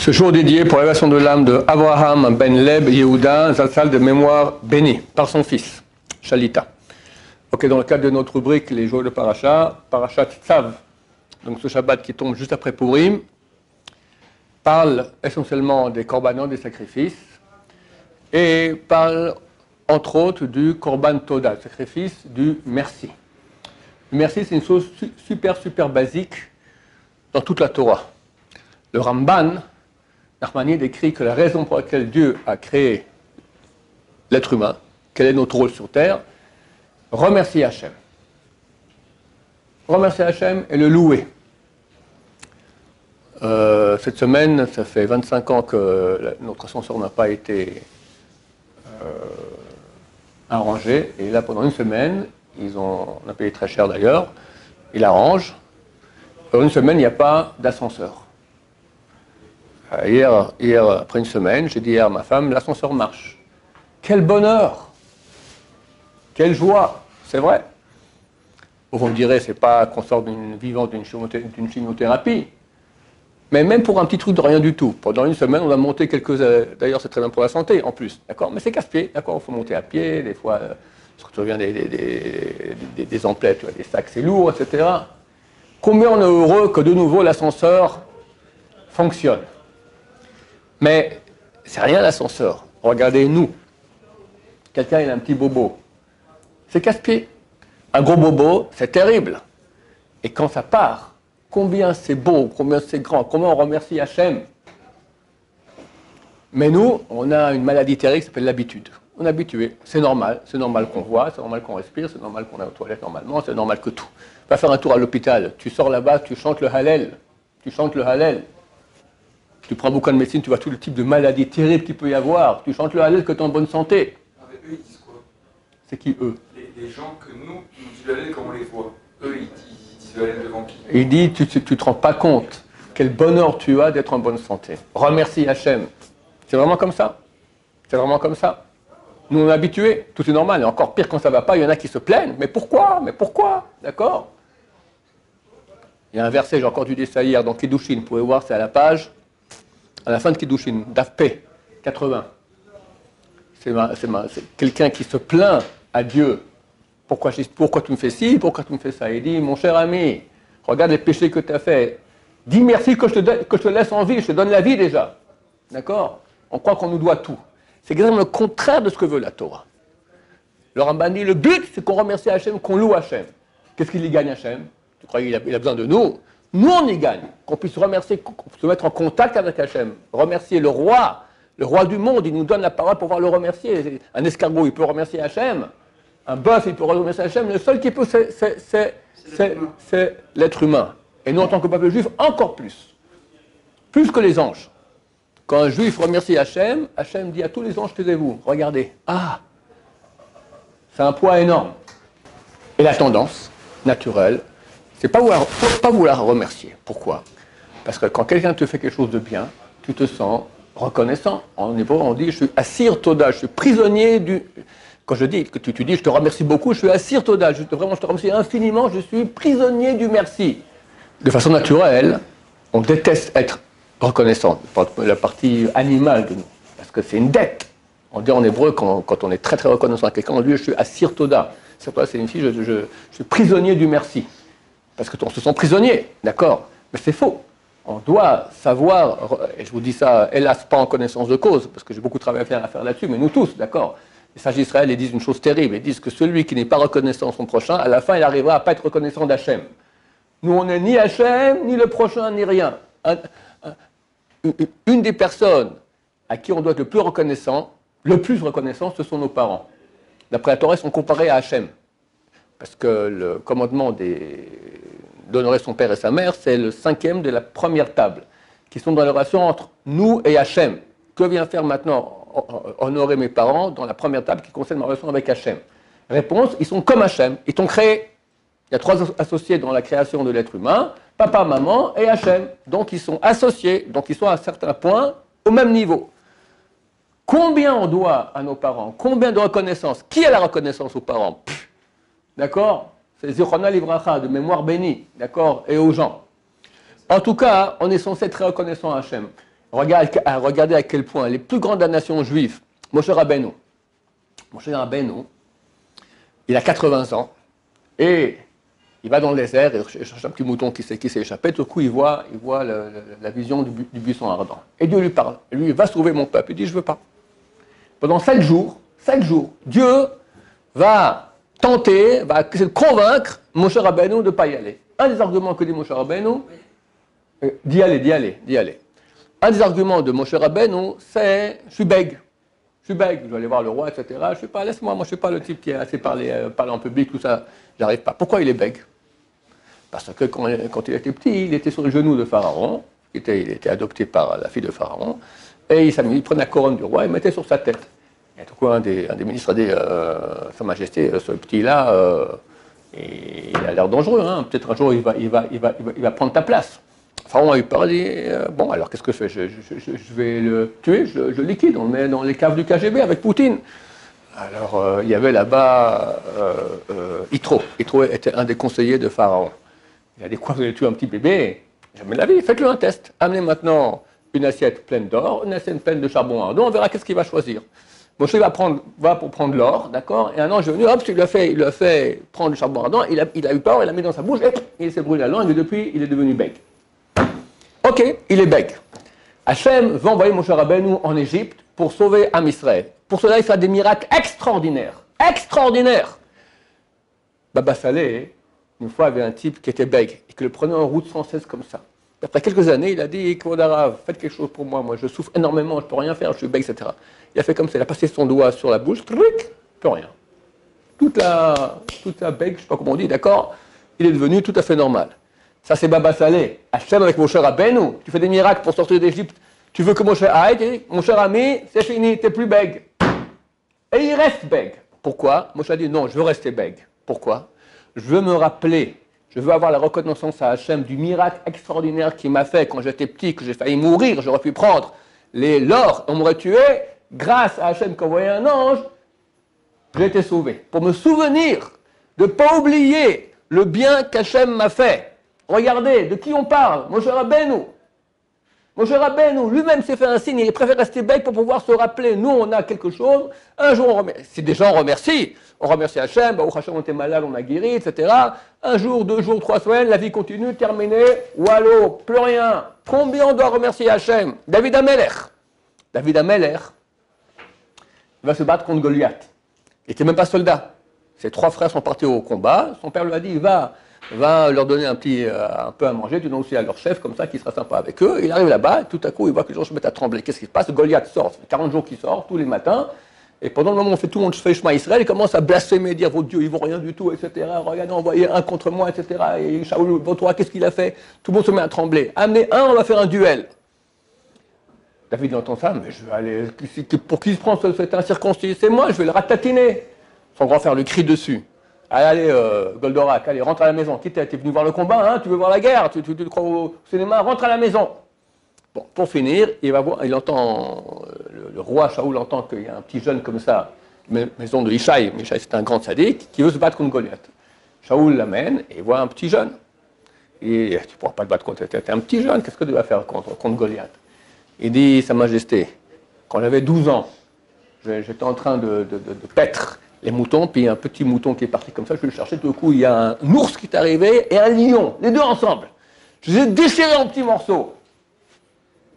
Ce jour dédié pour l'élévation de l'âme de Abraham ben Leb Yehuda, Zatzal de mémoire béni par son fils, Shalita. Ok, dans le cadre de notre rubrique, les jours de Parashat Tzav, donc ce Shabbat qui tombe juste après Purim, parle essentiellement des korbanot, des sacrifices, et parle entre autres du korban toda, le sacrifice du merci. Le merci, c'est une chose super basique dans toute la Torah. Le Ramban, Nachmani, décrit que la raison pour laquelle Dieu a créé l'être humain, quel est notre rôle sur terre, remercier Hachem. Remercier Hachem et le louer. Cette semaine, ça fait 25 ans que notre ascenseur n'a pas été arrangé. Et là, pendant une semaine, on a payé très cher d'ailleurs, il arrange. Pendant une semaine, il n'y a pas d'ascenseur. Hier, après une semaine, j'ai dit à ma femme, l'ascenseur marche. Quel bonheur! Quelle joie! C'est vrai. Vous me direz, c'est pas qu'on sort d'une chimiothérapie. Mais même pour un petit truc de rien du tout. Pendant une semaine, on a monté quelques... D'ailleurs, c'est très bien pour la santé, en plus. D'accord? Mais c'est casse-pied. D'accord? Il faut monter à pied, des fois, parce que tu reviens des emplettes, tu vois, des sacs, c'est lourd, etc. Combien on est heureux que de nouveau l'ascenseur fonctionne. Mais c'est rien l'ascenseur. Regardez nous. Quelqu'un il a un petit bobo. C'est casse-pied. Un gros bobo, c'est terrible. Et quand ça part, combien c'est beau, combien c'est grand, comment on remercie Hachem. Mais nous, on a une maladie terrible qui s'appelle l'habitude. On est habitué. C'est normal qu'on voit, c'est normal qu'on respire, c'est normal qu'on est aux toilettes normalement, c'est normal que tout. Va faire un tour à l'hôpital, tu sors là-bas, tu chantes le Hallel. Tu chantes le Hallel. Tu prends beaucoup de médecine, tu vois tout le type de maladies terribles qu'il peut y avoir. Tu chantes le Hallel que tu es en bonne santé. Ah, mais eux, ils disent quoi? C'est qui, eux? Les gens que nous disent le Hallel comme on les voit. Eux, ils disent le Hallel devant qui? Il dit, tu te rends pas compte quel bonheur tu as d'être en bonne santé. Remercie Hachem. C'est vraiment comme ça. C'est vraiment comme ça. Nous, on est habitués. Tout est normal. Et encore pire quand ça ne va pas, il y en a qui se plaignent. Mais pourquoi? D'accord? Il y a un verset, j'ai encore dû dire ça hier, dans Kiddushin. Vous pouvez voir, c'est à la fin de Kiddushin, Daf-P, 80. C'est quelqu'un qui se plaint à Dieu. Pourquoi tu me fais ci? Pourquoi tu me fais ça? Il dit, mon cher ami, regarde les péchés que tu as faits. Dis merci que je te laisse en vie, je te donne la vie déjà. D'accord? On croit qu'on nous doit tout. C'est exactement le contraire de ce que veut la Torah. Le Ramban dit, le but, c'est qu'on remercie Hachem, qu'on loue Hachem. Qu'est-ce qu'il y gagne Hachem? Tu crois qu'il a besoin de nous? Nous, on y gagne. Qu'on puisse remercier, qu'on puisse se mettre en contact avec Hachem. Remercier le roi du monde, il nous donne la parole pour pouvoir le remercier. Un escargot, il peut remercier Hachem. Un bœuf, il peut remercier Hachem. Le seul qui peut, c'est l'être humain. Et nous, en tant que peuple juif, encore plus. Plus que les anges. Quand un juif remercie Hachem, Hachem dit à tous les anges, taisez-vous, regardez. Ah, c'est un poids énorme. Et la tendance naturelle, c'est pas vouloir remercier. Pourquoi? Parce que quand quelqu'un te fait quelque chose de bien, tu te sens reconnaissant. En hébreu, on dit, je suis assir toda, je suis prisonnier du... Quand je dis que tu dis, je te remercie beaucoup, je suis assir toda, je te remercie infiniment, je suis prisonnier du merci. De façon naturelle, on déteste être reconnaissant, la partie animale de nous, parce que c'est une dette. On dit en hébreu, quand on est très reconnaissant à quelqu'un, on dit, je suis assir toda. Ça signifie, je suis prisonnier du merci. Parce qu'on se sent prisonnier, d'accord? Mais c'est faux. On doit savoir, et je vous dis ça, hélas, pas en connaissance de cause, parce que j'ai beaucoup de travail à faire là-dessus, mais nous tous, d'accord? Les sages d'Israël, ils disent une chose terrible, ils disent que celui qui n'est pas reconnaissant de son prochain, à la fin, il arrivera à ne pas être reconnaissant d'Hachem. Nous, on n'est ni Hachem, ni le prochain, ni rien. Une des personnes à qui on doit être le plus reconnaissant, ce sont nos parents. D'après la Torah, ils sont comparés à Hachem. Parce que le commandement d'honorer son père et sa mère, c'est le 5e de la première table, qui sont dans la relation entre nous et Hachem. Que vient faire maintenant honorer mes parents dans la première table qui concerne ma relation avec Hachem? Réponse, ils sont comme Hachem, ils t'ont créé. Il y a 3 associés dans la création de l'être humain, papa, maman et Hachem. Donc ils sont associés, donc ils sont à certains points au même niveau. Combien on doit à nos parents? Combien de reconnaissance? Qui a la reconnaissance aux parents? D'accord? C'est Zichronah Livracha, de mémoire bénie, d'accord? Et aux gens. En tout cas, on est censé être très reconnaissant à Hachem. regardez à quel point les plus grandes nations juives, Moshe Rabbeinu, il a 80 ans, et il va dans le désert, et il cherche un petit mouton qui s'est échappé, tout coup il voit la vision du buisson ardent. Et Dieu lui parle, et lui, va sauver mon peuple. Il dit, je ne veux pas. Pendant 7 jours, Dieu va tenter, va essayer de convaincre Moshe Rabbeinu de ne pas y aller. Un des arguments que dit Moshe Rabbeinu, d'y aller. Un des arguments de Moshe Rabbeinu, c'est « je suis bègue, je vais aller voir le roi, etc. Je suis pas, laisse-moi, moi je ne suis pas le type qui a assez parlé en public, tout ça, j'arrive pas. » Pourquoi il est bègue? Parce que quand il était petit, il était sur les genoux de Pharaon, il était adopté par la fille de Pharaon, et il prenait la couronne du roi et mettait sur sa tête. Et tout coup, un des ministres a dit Sa Majesté, ce petit-là, il a l'air dangereux, hein. Peut-être un jour il va prendre ta place. Pharaon a eu peur, il dit bon, alors qu'est-ce que je fais? Je vais le tuer, je le liquide, on le met dans les caves du KGB avec Poutine. Alors il y avait là-bas Yitro. Yitro était un des conseillers de Pharaon. Il a dit quoi, vous allez tuer un petit bébé? Jamais de la vie, faites-le un test. Amenez maintenant une assiette pleine d'or, une assiette pleine de charbon ardent, on verra qu'est-ce qu'il va choisir. Moshe va pour prendre l'or, d'accord? Et un ange est venu, hop, il lui a fait prendre du charbon ardent, il a eu peur, il l'a mis dans sa bouche, et il s'est brûlé la langue, et depuis, il est devenu bègue. Ok, il est bègue. Hachem va envoyer Moshe Rabbeinu en Égypte pour sauver Am Israël. Pour cela, il fait des miracles extraordinaires. Extraordinaires! Baba Saleh, une fois, avait un type qui était bègue, et qui le prenait en route sans cesse comme ça. Après quelques années, il a dit, Kvodarav, faites quelque chose pour moi je souffre énormément, je ne peux rien faire, je suis bègue, etc. Il a fait comme ça, il a passé son doigt sur la bouche, plus rien. Toute la bègue, je ne sais pas comment on dit, d'accord, il est devenu tout à fait normal. Ça, c'est Baba Saleh. Hachem avec Moshe Rabbeinu, tu fais des miracles pour sortir d'Égypte, tu veux que Moshe aille, mon cher ami, c'est fini, tu n'es plus bègue. Et il reste bègue. Pourquoi? Moshe a dit, non, je veux rester bègue. Pourquoi? Je veux me rappeler, je veux avoir la reconnaissance à Hachem du miracle extraordinaire qu'il m'a fait quand j'étais petit, que j'ai failli mourir, j'aurais pu prendre l'or, on m'aurait tué. Grâce à Hachem qui a envoyé un ange, j'ai été sauvé. Pour me souvenir de ne pas oublier le bien qu'Hachem m'a fait. Regardez, de qui on parle? Moshe Rabbeinu. Moshe Rabbeinu, lui-même s'est fait un signe, il préfère rester bègue pour pouvoir se rappeler. Nous, on a quelque chose. Un jour, on remercie. Si déjà on remercie Hachem, bah, Hachem, on était malade, on a guéri, etc. Un jour, 2 jours, 3 semaines, la vie continue, terminée. Wallo, plus rien. Combien on doit remercier Hachem? David Amelech, il va se battre contre Goliath. Il n'était même pas soldat. Ses 3 frères sont partis au combat. Son père lui a dit, va leur donner un peu à manger, tu donnes aussi à leur chef, comme ça, qui sera sympa avec eux. Il arrive là-bas, et tout à coup, il voit que les gens se mettent à trembler. Qu'est-ce qui se passe? Goliath sort, ça fait 40 jours qu'il sort, tous les matins. Et pendant le moment où tout le monde fait Shema Israël, il commence à blasphémer, dire, vos dieux, ils ne vont rien du tout, etc. Regardez, envoyez un contre moi, etc. Et Shaoul, votre roi, qu'est-ce qu'il a fait? Tout le monde se met à trembler. Amenez un, on va faire un duel. David entend ça, mais je vais aller. Pour qui se prend cet incirconcis? C'est moi, je vais le ratatiner. Son grand frère lui crie dessus. Allez, Goldorak, allez, rentre à la maison. Qui t'es venu voir le combat, hein? Tu veux voir la guerre? Tu crois au cinéma? Rentre à la maison. Bon, pour finir, il entend, le roi Shaoul entend qu'il y a un petit jeune comme ça, maison de Ishaï. Ishaï, c'est un grand sadique, qui veut se battre contre Goliath. Shaoul l'amène et il voit un petit jeune. Et tu ne pourras pas te battre contre un petit jeune, qu'est-ce que tu vas faire contre Goliath? Il dit, Sa Majesté, quand j'avais 12 ans, j'étais en train de paître les moutons, puis il y a un petit mouton qui est parti comme ça, je vais le chercher, tout d'un coup, il y a un ours qui est arrivé et un lion, les deux ensemble. Je les ai déchirés en petits morceaux.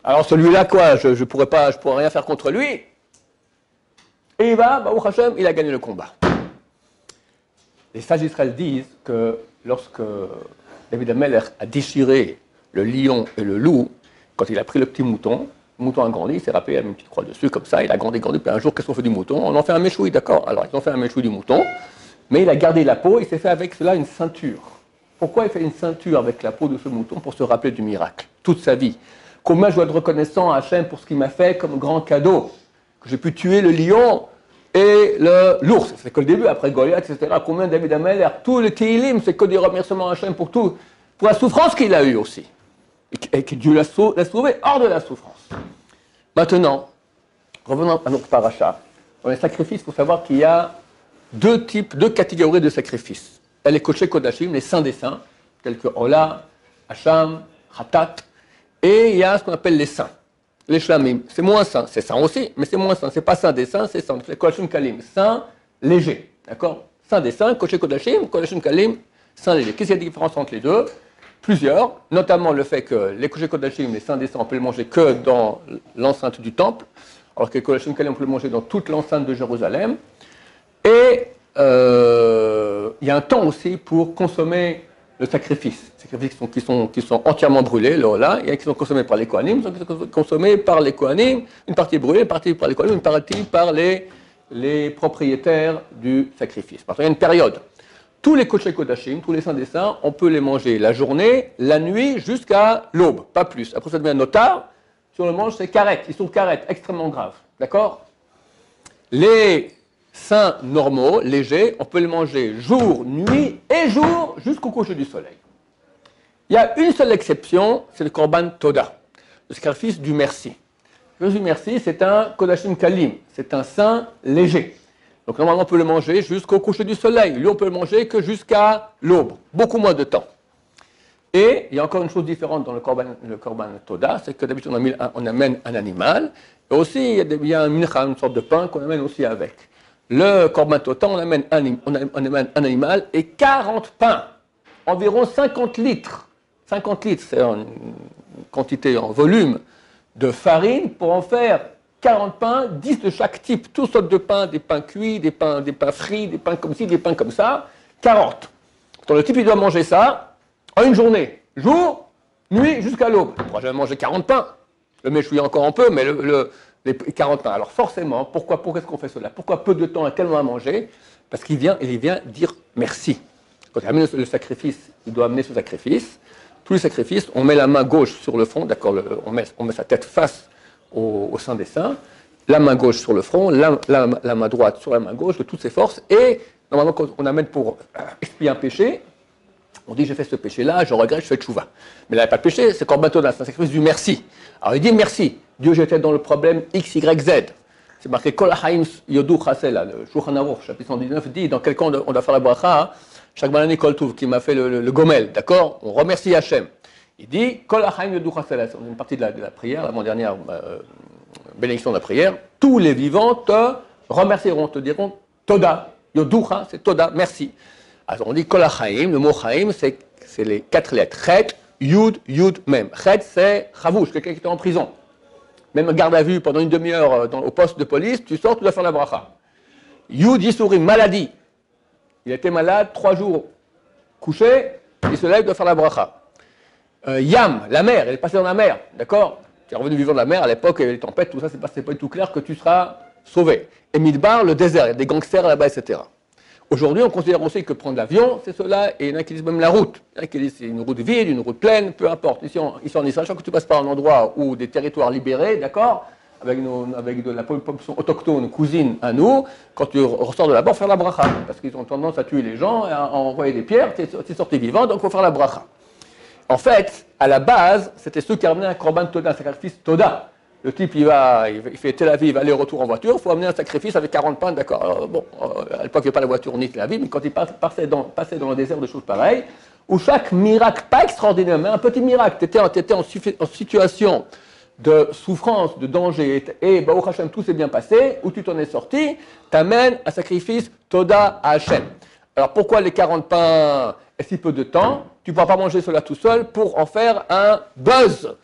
Alors celui-là, quoi, je pourrais rien faire contre lui. Et il va, Baruch Hashem, il a gagné le combat. Les sages d'Israël disent que lorsque David Amelech a déchiré le lion et le loup, quand il a pris le petit mouton, le mouton a grandi, il s'est râpé, il a mis une petite croix dessus, comme ça, il a grandi, puis un jour, qu'est-ce qu'on fait du mouton? On en fait un méchoui, d'accord? Alors, ils ont fait un méchoui du mouton, mais il a gardé la peau, il s'est fait avec cela une ceinture. Pourquoi il fait une ceinture avec la peau de ce mouton? Pour se rappeler du miracle, toute sa vie. Combien je dois être reconnaissant à Hachem pour ce qu'il m'a fait comme grand cadeau? Que j'ai pu tuer le lion et l'ours. C'est que le début, après Goliath, etc. Combien David Amelech, tout le Tehillim, c'est que des remerciements à Hachem pour tout, pour la souffrance qu'il a eue aussi. Et que Dieu l'a sauvé hors de la souffrance. Maintenant, revenons à notre paracha. Dans les sacrifices, il faut savoir qu'il y a deux catégories de sacrifices. Il y a les Kodesh Kodashim, les saints des saints, tels que Ola, Hacham, Khatat, et il y a ce qu'on appelle les saints. les shlamim, c'est moins sain. C'est sain aussi, mais c'est moins sain. C'est pas sain des saints, c'est sain. Les kodashim kalim, sain léger. D'accord? Sain des saints, koché kodashim kalim, sain léger. Qu'est-ce qu'il y a de différence entre les deux? Plusieurs, notamment le fait que les koché kodashim, les saints des saints, on peut les manger que dans l'enceinte du temple, alors que les kodashim kalim, on peut les manger dans toute l'enceinte de Jérusalem. Et il y a un temps aussi pour consommer le sacrifice. Les sacrifices qui sont entièrement brûlés, là, et qui sont consommés par les Kohanim, qui sont consommés par les Kohanim, une partie brûlée, une partie par les Kohanim, une partie par les propriétaires du sacrifice. Parce qu'il y a une période. Tous les Kodesh Kodashim, tous les saints des saints, on peut les manger la journée, la nuit, jusqu'à l'aube, pas plus. Après ça devient notar, si on le mange, c'est karet, ils sont karet, extrêmement graves. D'accord? Les saints normaux, légers, on peut les manger jour, nuit et jour jusqu'au coucher du soleil. Il y a une seule exception, c'est le Korban Toda, le sacrifice du merci. Le sacrifice du merci, c'est un Kodashim Kalim, c'est un saint léger. Donc normalement, on peut le manger jusqu'au coucher du soleil. Lui, on peut le manger que jusqu'à l'aube, beaucoup moins de temps. Et il y a encore une chose différente dans le Korban Toda, c'est que d'habitude, on amène un animal, et aussi il y a un mincha, une sorte de pain qu'on amène aussi avec. Le Korban Toda, on amène un animal et 40 pains, environ 50 litres. 50 litres, c'est une quantité en volume de farine pour en faire 40 pains, 10 de chaque type, toutes sortes de pains, des pains cuits, des pains frits, des pains comme ci, des pains comme ça, 40. Donc le type, il doit manger ça en une journée, jour, nuit, jusqu'à l'aube. Il ne pourra jamais manger 40 pains. Le méchoui encore un peu, mais les 40 pains. Alors forcément, pourquoi est-ce qu'on fait cela? Pourquoi peu de temps et tellement à manger? Parce qu'il vient dire merci. Quand il amène le sacrifice, il doit amener ce sacrifice. Tous les sacrifices, on met la main gauche sur le front, d'accord, on met sa tête face au sein des saints, la main gauche sur le front, la main droite sur la main gauche, de toutes ses forces, et normalement, quand on amène pour expier un péché, on dit j'ai fait ce péché-là, je regrette, je fais tchouva. Mais là, il n'y a pas de péché, c'est Korban Toda, c'est un sacrifice du merci. Alors il dit merci, Dieu j'étais dans le problème X, Y, Z. C'est marqué Kol Haim Yodou Chasela, le Shulchan Aruch, chapitre 119, dit dans quel cas on doit faire la bracha, chaque banane Kol Touv, qui m'a fait le gomel, d'accord? On remercie Hachem. Il dit Kol Haim Yodou Chasela, c'est une partie de la prière, l'avant-dernière bénédiction de la prière. Tous les vivants te remercieront, te diront Toda, Yodoucha, c'est Toda, merci. Alors on dit Kol Haim, le mot Haim, c'est les 4 lettres. Chet, Yud, Yud, Mem. Chet, c'est Chavouch, quelqu'un qui était en prison. Même garde à vue pendant une demi-heure au poste de police, tu sors, tu dois faire la bracha. Yud, Yisurim, maladie. Il était malade, 3 jours couché, il se lève, il doit faire la bracha. Yam, la mer, elle est passée dans la mer, d'accord? Tu es revenu vivant de la mer, à l'époque, il y avait les tempêtes, tout ça, c'est pas du tout clair que tu seras sauvé. Et Midbar, le désert, il y a des gangsters là-bas, etc. Aujourd'hui, on considère aussi que prendre l'avion, c'est cela, et il y en a qui disent même la route. Il y en a qui disent c'est une route vide, une route pleine, peu importe. Ici en Israël, chaque fois que tu passes par un endroit où des territoires libérés, d'accord, avec de la population autochtone, cousine à nous, quand tu ressors de là-bas, faire la bracha. Parce qu'ils ont tendance à tuer les gens, et à envoyer des pierres, tu es sorti vivant, donc il faut faire la bracha. En fait, à la base, c'était ceux qui ramenaient un korban toda, un sacrifice toda. Le type, il fait Tel Aviv, aller-retour en voiture, il faut amener un sacrifice avec 40 pains, d'accord. Bon, à l'époque, il n'y avait pas la voiture ni Tel Aviv, mais quand il passait dans le désert, des choses pareilles, où chaque miracle, pas extraordinaire, mais un petit miracle, tu étais en situation de souffrance, de danger, et Baruch Hashem, tout s'est bien passé, où tu t'en es sorti, t'amènes un sacrifice Toda à Hashem. Alors pourquoi les 40 pains et si peu de temps? Tu ne pourras pas manger cela tout seul pour en faire un buzz,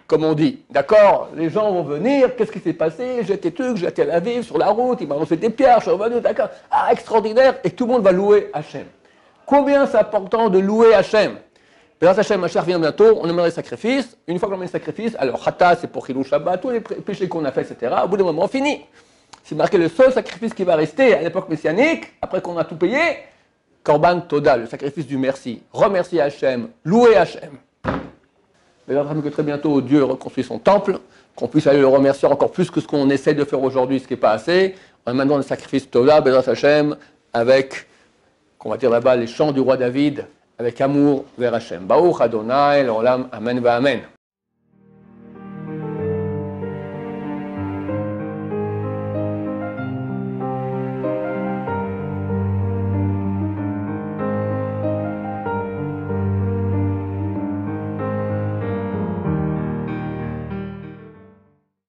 comme on dit. D'accord? Les gens vont venir, qu'est-ce qui s'est passé? J'étais à Tel Aviv, sur la route, il m'a lancé des pierres, je suis revenu, d'accord? Ah, extraordinaire, et tout le monde va louer Hashem. Combien c'est important de louer Hashem? Bézat Hashem, Mashiach vient bientôt, on amène les sacrifices. Une fois qu'on amène les sacrifices, alors Chata, c'est pour Chilou Shabbat, tous les péchés qu'on a fait, etc. Au bout d'un moment, fini. C'est marqué le seul sacrifice qui va rester à l'époque messianique, après qu'on a tout payé, Korban Toda, le sacrifice du merci. Remercier Hashem, louer Hashem. Bézat Hashem, que très bientôt Dieu reconstruit son temple, qu'on puisse aller le remercier encore plus que ce qu'on essaie de faire aujourd'hui, ce qui n'est pas assez. On a maintenant le sacrifice Toda, Bézat Hashem, avec, qu'on va dire là-bas, les chants du roi David, avec amour vers Hashem. Baruch Adonai, l'olam, amen va amen.